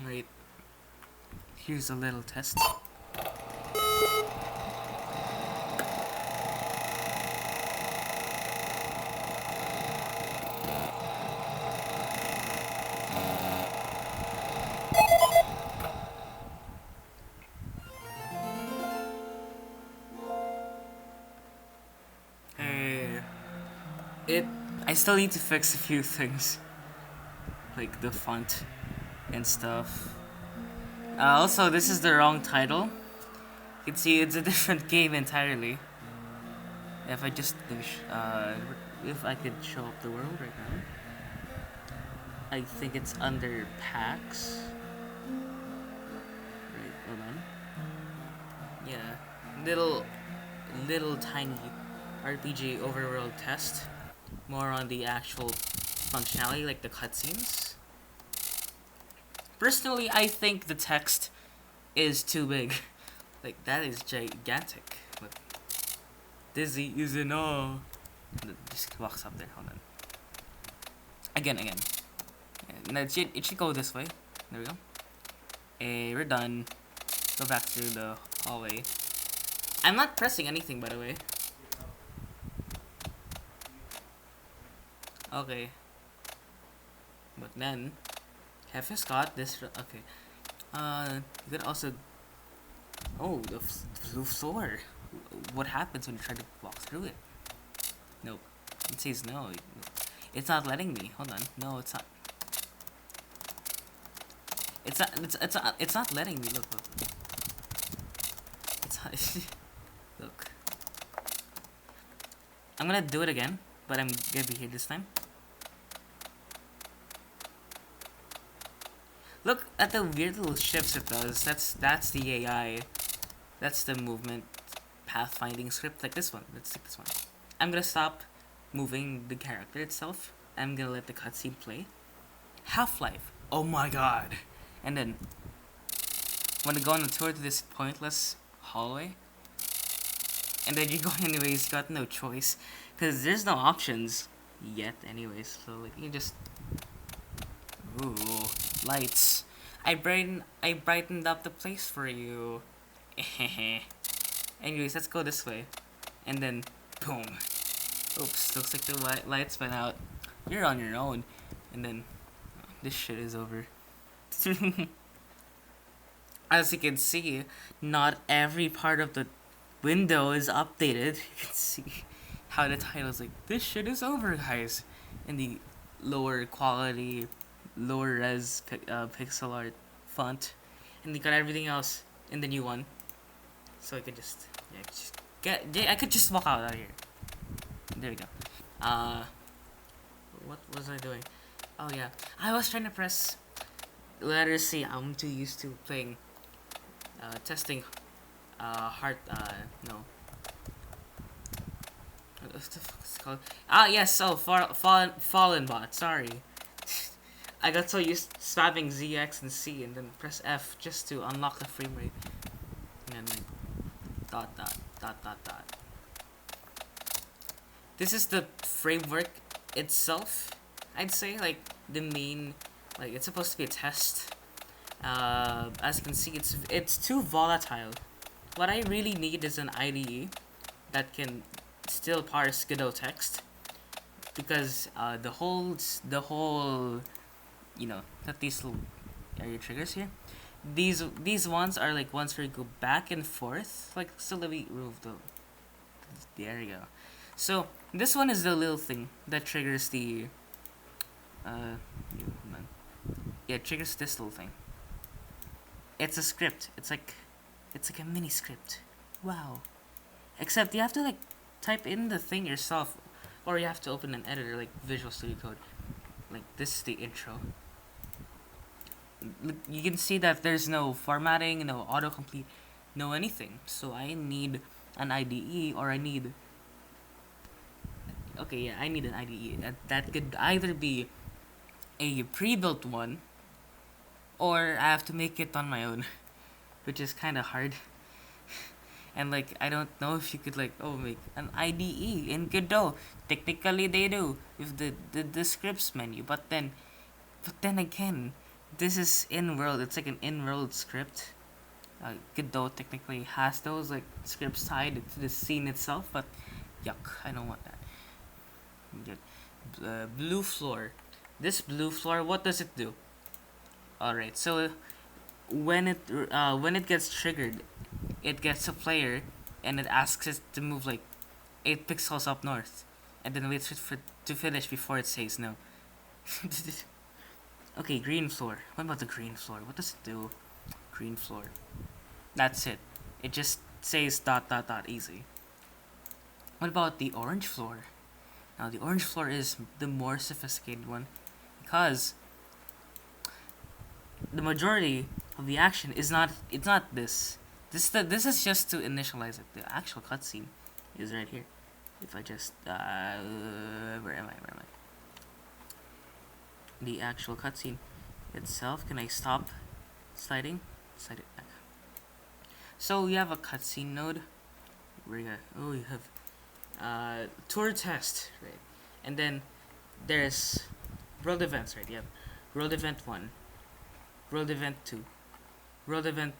Right, here's a little test. Hey, it. I still need to fix a few things, like the font and stuff. Also, this is the wrong title. You can see it's a different game entirely. If I just, if I could show up the world right now. I think it's under packs. Right, hold on. Yeah, little tiny RPG overworld test. More on the actual functionality, like the cutscenes. Personally, I think the text is too big. Like, that is gigantic. Look, Dizzy is in awe. Just walks up there, hold on. Again. No, it should go this way. There we go. We're done. Go back through the hallway. I'm not pressing anything, by the way. Okay. But then, have you got this? Okay. You could also. Oh, the floor. What happens when you try to walk through it? Nope. It says no. It's not letting me. Hold on. No, it's not. It's not letting me. Look. It's not. Look. I'm gonna do it again, but I'm gonna be here this time. Look at the weird little shifts it does. That's the AI. That's the movement pathfinding script, like this one. Let's take this one. I'm gonna stop moving the character itself. I'm gonna let the cutscene play. Half-Life. Oh my god. And then wanna go on a tour to this pointless hallway. And then you go anyways, got no choice. Cause there's no options yet anyways. So like you just ooh, lights. I brightened up the place for you. Anyways, let's go this way. And then boom. Oops, looks like the lights went out. You're on your own. And then this shit is over. As you can see, not every part of the window is updated. You can see how the title's like, this shit is over, guys. In the lower quality, lower res pixel art font. And they got everything else in the new one. So I could just, I could just walk out of here. There we go. What was I doing? Oh yeah, I was trying to press letter C. I'm too used to playing, testing, heart. No. What the fuck is it called? Ah yes. Oh, fallen bot. Sorry. I got so used to spamming Z, X, and C, and then press F just to unlock the frame rate. And then dot. This is the framework itself. I'd say like the main, like it's supposed to be a test. As you can see, it's too volatile. What I really need is an IDE that can still parse Godot text, because the whole, not these little area triggers here. These ones are like ones where you go back and forth. Like, so let me remove the. There you go. So this one is the little thing that triggers the. Yeah, it triggers this little thing. It's a script. It's like a mini script. Wow. Except you have to like type in the thing yourself, or you have to open an editor like Visual Studio Code. Like, this is the intro. You can see that there's no formatting, no autocomplete, no anything. So I need an IDE, or I need. Okay, yeah, I need an IDE that could either be a pre-built one, or I have to make it on my own, which is kind of hard. And like, I don't know if you could like, make an IDE in Godot. Technically they do with the scripts menu, but then again, this is in-world. It's like an in-world script. Godot technically has those like scripts tied to the scene itself, but yuck, I don't want that. Good. Blue floor. This blue floor, what does it do? All right, so when it gets triggered, it gets a player, and it asks it to move like 8 pixels up north, and then waits for to finish before it says no. Okay, green floor. What about the green floor? What does it do? Green floor. That's it. It just says dot dot dot easy. What about the orange floor? Now the orange floor is the more sophisticated one because the majority of the action is not. It's not this. This is just to initialize it. The actual cutscene is right here. If I just where am I? Where am I? The actual cutscene itself. Can I stop sliding? Slide it back. So you have a cutscene node. Where you got? Oh, you have tour test, right? And then there's world events, right? You have world event 1, world event 2, world event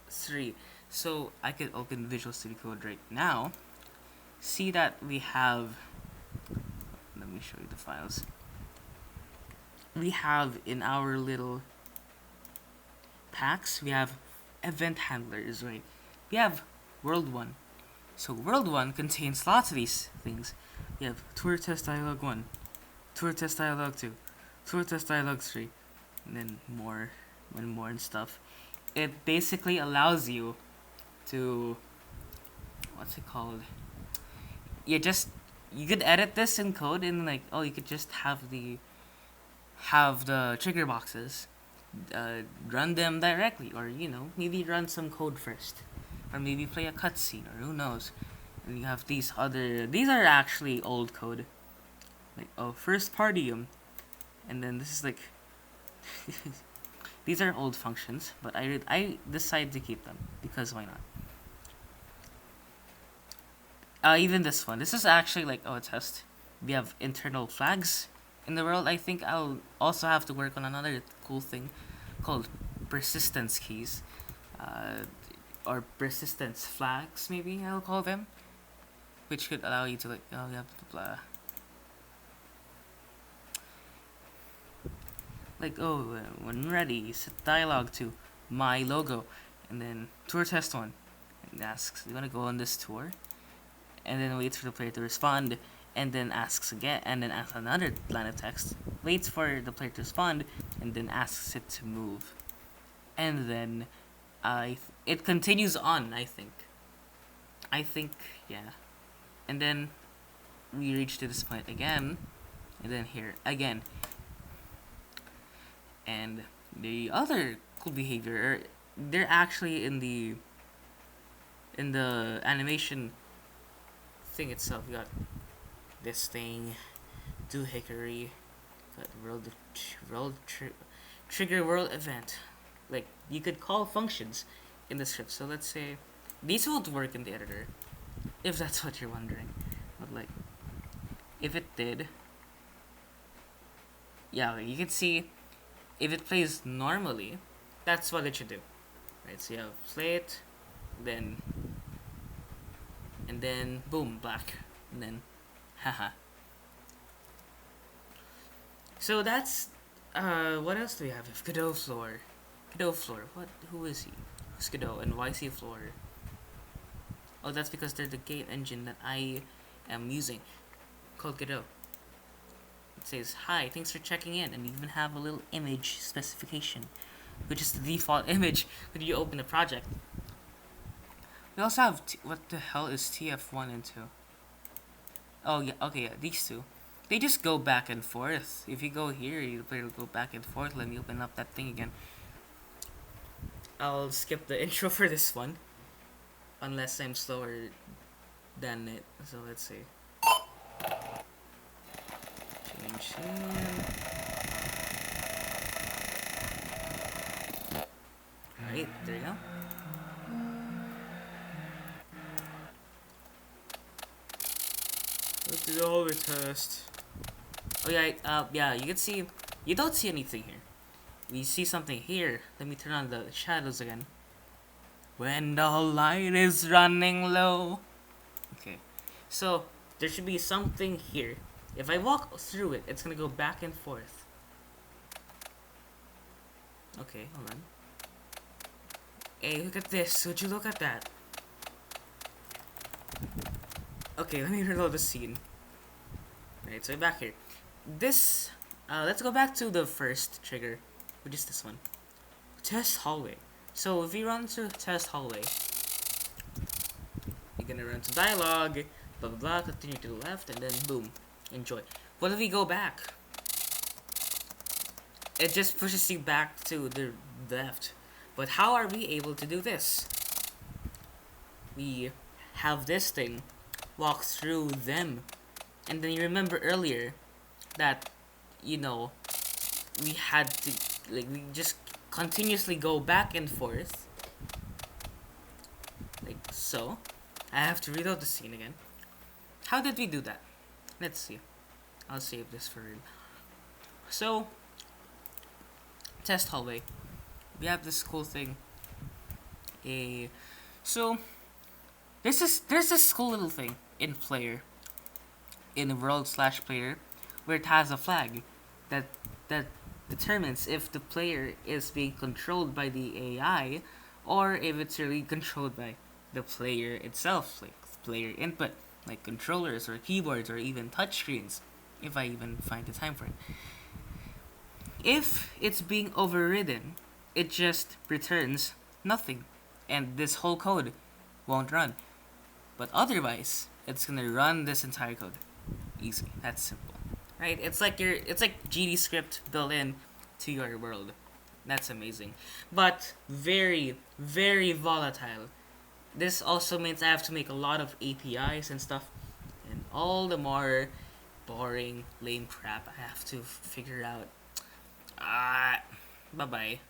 3. So I could open Visual Studio Code right now. See that we have. Let me show you the files. We have in our little packs, we have event handlers, right? We have world 1. So world 1 contains lots of these things. You have tour test dialogue 1, tour test dialogue 2, tour test dialogue 3, and then more and stuff. It basically allows you to, what's it called? You could edit this in code and like, oh, you could just have the trigger boxes, run them directly, or maybe run some code first, or maybe play a cutscene, or who knows. And you have these are actually old code, like first partium, and then this is like these are old functions, but I decided to keep them because why not? Even this one, this is actually like a test. We have internal flags in the world. I think I'll also have to work on another cool thing called persistence keys, or persistence flags, maybe I'll call them, which could allow you to like, oh yeah, blah, blah. Like, oh, when ready, set dialogue to my logo, and then tour test 1, and asks, you wanna go on this tour? And then waits for the player to respond, and then asks again, and then asks another line of text, waits for the player to respond, and then asks it to move. And then it continues on, I think, yeah. And then we reach to this point again, and then here again. And the other cool behavior, they're actually in the animation thing itself. We got this thing, doohickey, got trigger world event. Like, you could call functions in the script. So let's say these won't work in the editor, if that's what you're wondering. But like, if it did, yeah, you can see if it plays normally, that's what it should do, right? So you have play it, and then boom, black, and then haha. So that's what else do we have? Godot floor. Who is he? Who's Godot and why is he a floor? Oh, that's because they're the game engine that I am using, called Godot. It says, hi, thanks for checking in, and you even have a little image specification, which is the default image when you open the project. We also have, what the hell is TF1 and 2? Oh, yeah, okay, yeah, these two. They just go back and forth. If you go here, the player will go back and forth. Let me open up that thing again. I'll skip the intro for this one, unless I'm slower than it. So let's see. Change here. Alright, there you go. Let's do the holy test. Oh yeah, yeah, you can see, you don't see anything here. we see something here. Let me turn on the shadows again. When the light is running low. Okay, so there should be something here. If I walk through it, it's gonna go back and forth. Okay, hold on. Hey, look at this. Would you look at that? Okay, let me reload the scene. Right, so back here. This, let's go back to the first trigger, which is this one. Test hallway. So if you run to test hallway, you're gonna run to dialogue, blah blah blah, continue to the left, and then boom, enjoy. What if we go back? It just pushes you back to the left. But how are we able to do this? We have this thing walk through them. And then you remember earlier that, you know, we had to, like, we just continuously go back and forth. Like so. I have to reload the scene again. How did we do that? Let's see. I'll save this for real. So, test hallway. We have this cool thing. So there's this cool little thing in player, in world/player, where it has a flag that determines if the player is being controlled by the AI or if it's really controlled by the player itself, like player input, like controllers or keyboards or even touchscreens, if I even find the time for it. If it's being overridden, it just returns nothing, and this whole code won't run. But otherwise, it's gonna run this entire code. Easy. That's simple, right? It's like gdscript built in to your world. That's amazing, but very, very volatile. This also means I have to make a lot of APIs and stuff, and all the more boring, lame crap I have to figure out. Bye bye.